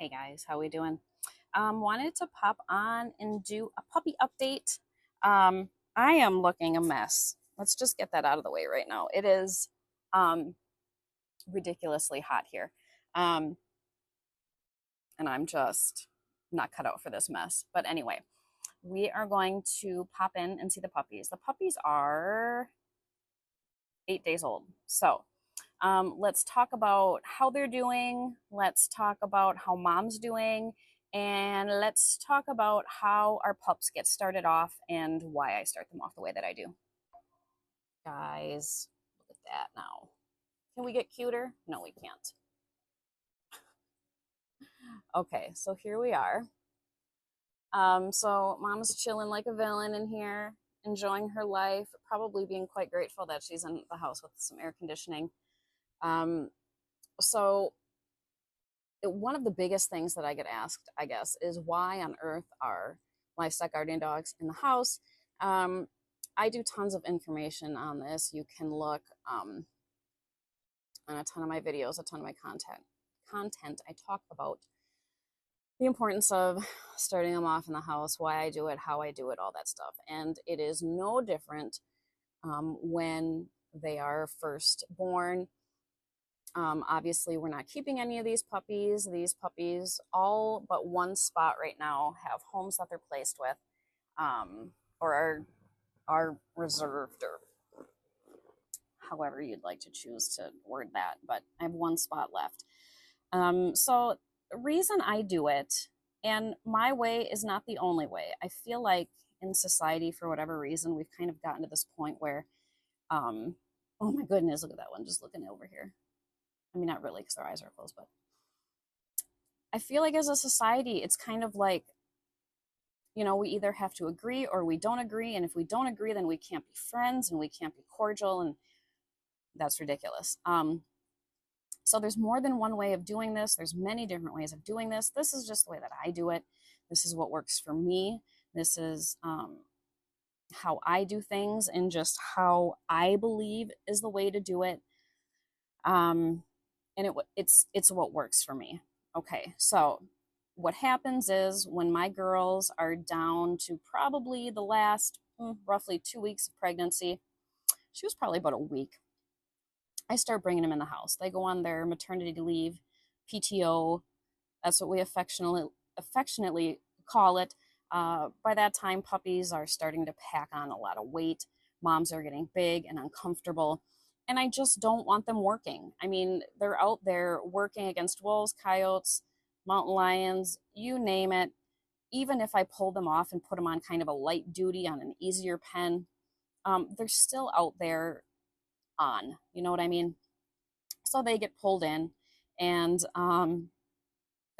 Hey guys, how we doing? Wanted to pop on and do a puppy update. I am looking a mess. Let's just get that out of the way right now. It is um, ridiculously hot here, um, and I'm just not cut out for this mess. But anyway, we are going to pop in and see the puppies. The puppies are 8 days old, so let's talk about how they're doing. Let's talk about how mom's doing. And let's talk about how our pups get started off and why I start them off the way that I do. Guys, look at that now. Can we get cuter? No, we can't. Okay, so here we are. So mom's chilling like a villain in here, enjoying her life, probably being quite grateful that she's in the house with some air conditioning. Um, so one of the biggest things that I get asked, I guess, is why on earth are livestock guardian dogs in the house? I do tons of information on this. You can look on a ton of my videos, a ton of my content. I talk about the importance of starting them off in the house, why I do it, how I do it, all that stuff. And it is no different when they are first born. Obviously, we're not keeping any of these puppies. These puppies, all but one spot right now, have homes that they're placed with, or are reserved, or however you'd like to choose to word that. But I have one spot left. So the reason I do it, and my way is not the only way. I feel like in society, for whatever reason, we've kind of gotten to this point where, oh my goodness, look at that one, just looking over here. I mean, not really because their eyes are closed, but I feel like as a society, it's kind of like, we either have to agree or we don't agree. And if we don't agree, then we can't be friends and we can't be cordial. And that's ridiculous. So there's more than one way of doing this. There's many different ways of doing this. This is just the way that I do it. This is what works for me. This is how I do things and just how I believe is the way to do it. And it's what works for me. Okay, so what happens is when my girls are down to probably the last roughly 2 weeks of pregnancy, she was probably about a week, I start bringing them in the house. They go on their maternity leave, PTO. That's what we affectionately call it. By that time, puppies are starting to pack on a lot of weight. Moms are getting big and uncomfortable. And I just don't want them working. I mean, they're out there working against wolves, coyotes, mountain lions, you name it. Even if I pull them off and put them on kind of a light duty on an easier pen, they're still out there on. You know what I mean? So they get pulled in. And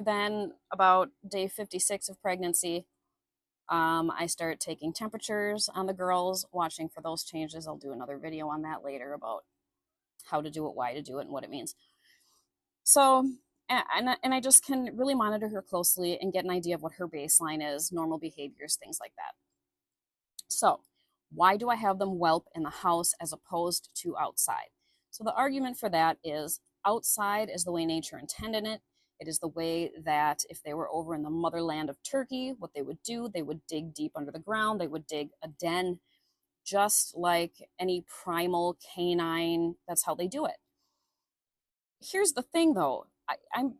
then about day 56 of pregnancy, I start taking temperatures on the girls, watching for those changes. I'll do another video on that later about how to do it, why to do it, and what it means. So, and I just can really monitor her closely and get an idea of what her baseline is, normal behaviors, things like that. So, why do I have them whelp in the house as opposed to outside? So the argument for that is outside is the way nature intended it. It is the way that if they were over in the motherland of Turkey, what they would do, they would dig deep under the ground. They would dig a den, just like any primal canine. That's how they do it. Here's the thing, though. I'm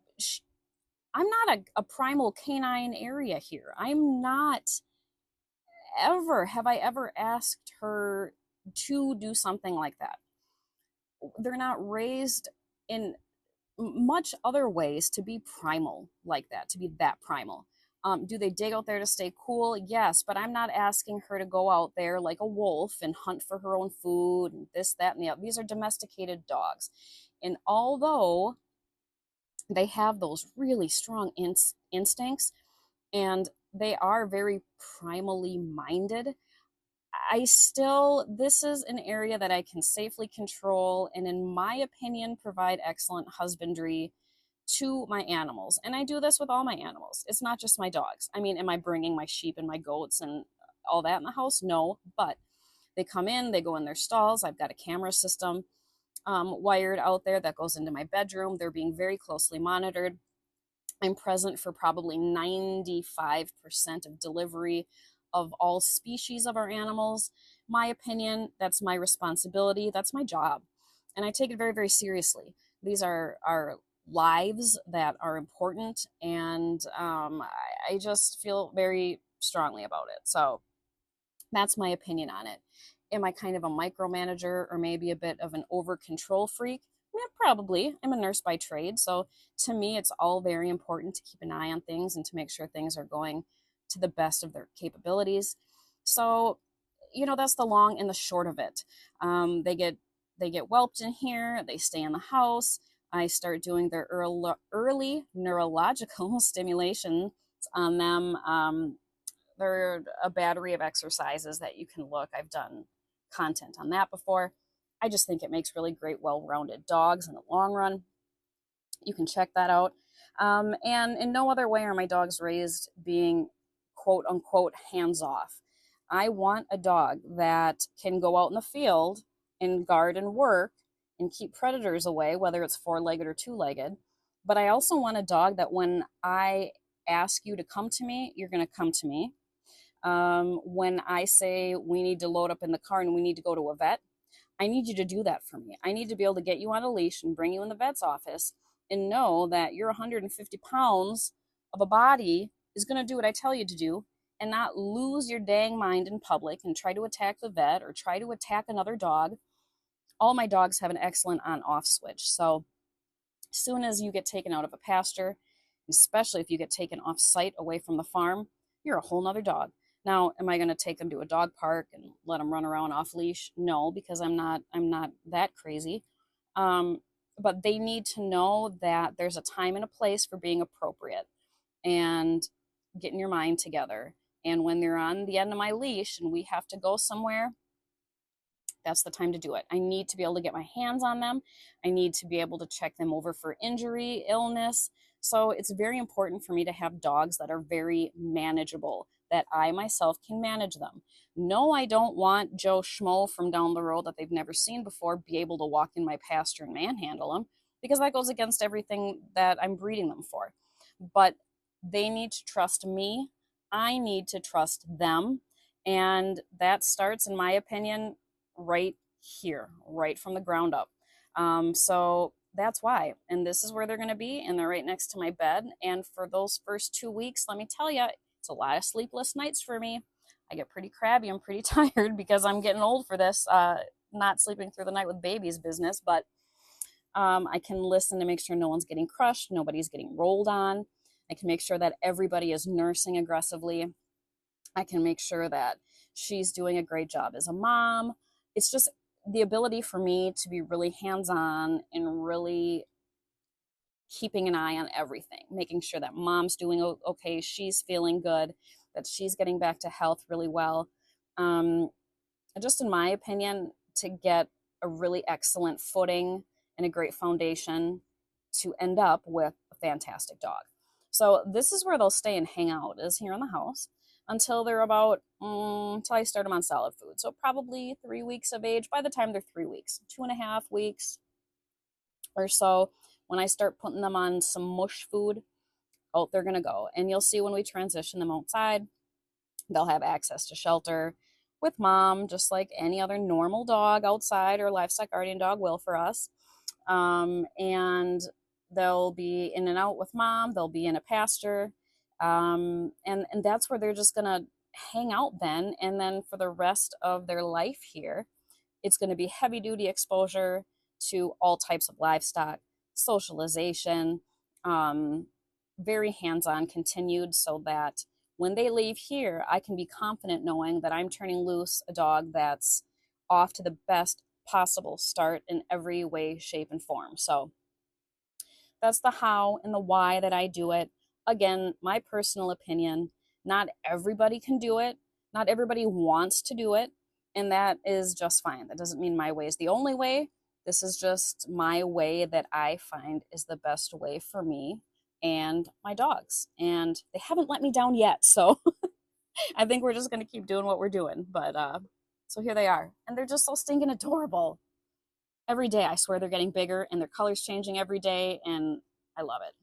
not a primal canine area here. I'm not have I ever asked her to do something like that. They're not raised in much other ways to be primal like that, to be that primal. Do they dig out there to stay cool? Yes, but I'm not asking her to go out there like a wolf and hunt for her own food and this, that, and the other. These are domesticated dogs. And although they have those really strong instincts and they are very primally minded, this is an area that I can safely control and, in my opinion, provide excellent husbandry to my animals. And I do this with all my animals. It's not just my dogs. I mean, am I bringing my sheep and my goats and all that in the house? No, but they come in, they go in their stalls. I've got a camera system wired out there that goes into my bedroom. They're being very closely monitored. I'm present for probably 95% of delivery of all species of our animals. My opinion, that's my responsibility, that's my job. And I take it very, very seriously. These are our lives that are important, and I just feel very strongly about it. So that's my opinion on it. Am I kind of a micromanager or maybe a bit of an over control freak? Yeah, probably. I'm a nurse by trade. So to me, it's all very important to keep an eye on things and to make sure things are going to the best of their capabilities. So, that's the long and the short of it. They get whelped in here. They stay in the house. I start doing their early neurological stimulation on them. There are a battery of exercises that you can look. I've done content on that before. I just think it makes really great, well-rounded dogs in the long run. You can check that out. And in no other way are my dogs raised being quote unquote hands off. I want a dog that can go out in the field and guard and work and keep predators away, whether it's four-legged or two-legged. But I also want a dog that when I ask you to come to me, you're going to come to me. When I say we need to load up in the car and we need to go to a vet, I need you to do that for me. I need to be able to get you on a leash and bring you in the vet's office and know that your 150 pounds of a body is going to do what I tell you to do and not lose your dang mind in public and try to attack the vet or try to attack another dog. All my dogs have an excellent on-off switch. So as soon as you get taken out of a pasture, especially if you get taken off site away from the farm, you're a whole nother dog. Now, am I going to take them to a dog park and let them run around off leash? No, because I'm not that crazy. But they need to know that there's a time and a place for being appropriate and getting your mind together. And when they're on the end of my leash and we have to go somewhere, that's the time to do it. I need to be able to get my hands on them. I need to be able to check them over for injury, illness. So it's very important for me to have dogs that are very manageable, that I myself can manage them. No, I don't want Joe Schmo from down the road that they've never seen before be able to walk in my pasture and manhandle them, because that goes against everything that I'm breeding them for. But they need to trust me. I need to trust them. And that starts, in my opinion, right here, right from the ground up. So that's why. And this is where they're going to be. And they're right next to my bed. And for those first 2 weeks, let me tell you, it's a lot of sleepless nights for me. I get pretty crabby. I'm pretty tired because I'm getting old for this, not sleeping through the night with babies business. But I can listen to make sure no one's getting crushed, nobody's getting rolled on. I can make sure that everybody is nursing aggressively. I can make sure that she's doing a great job as a mom. It's just the ability for me to be really hands-on and really keeping an eye on everything, making sure that mom's doing okay, she's feeling good, that she's getting back to health really well. Just in my opinion, to get a really excellent footing and a great foundation to end up with a fantastic dog. So this is where they'll stay and hang out, is here in the house until they're about, until I start them on solid food. So probably 3 weeks of age. By the time they're 3 weeks, 2.5 weeks or so, when I start putting them on some mush food, out they're going to go. And you'll see when we transition them outside, they'll have access to shelter with mom, just like any other normal dog outside or livestock guardian dog will for us. And they'll be in and out with mom. They'll be in a pasture. And that's where they're just going to hang out then. And then for the rest of their life here, it's going to be heavy duty exposure to all types of livestock, socialization, very hands-on continued, so that when they leave here, I can be confident knowing that I'm turning loose a dog that's off to the best possible start in every way, shape, and form. So that's the how and the why that I do it. Again, my personal opinion, not everybody can do it. Not everybody wants to do it. And that is just fine. That doesn't mean my way is the only way. This is just my way that I find is the best way for me and my dogs. And they haven't let me down yet. So I think we're just going to keep doing what we're doing. But so here they are. And they're just so stinking adorable. Every day, I swear they're getting bigger and their color's changing every day. And I love it.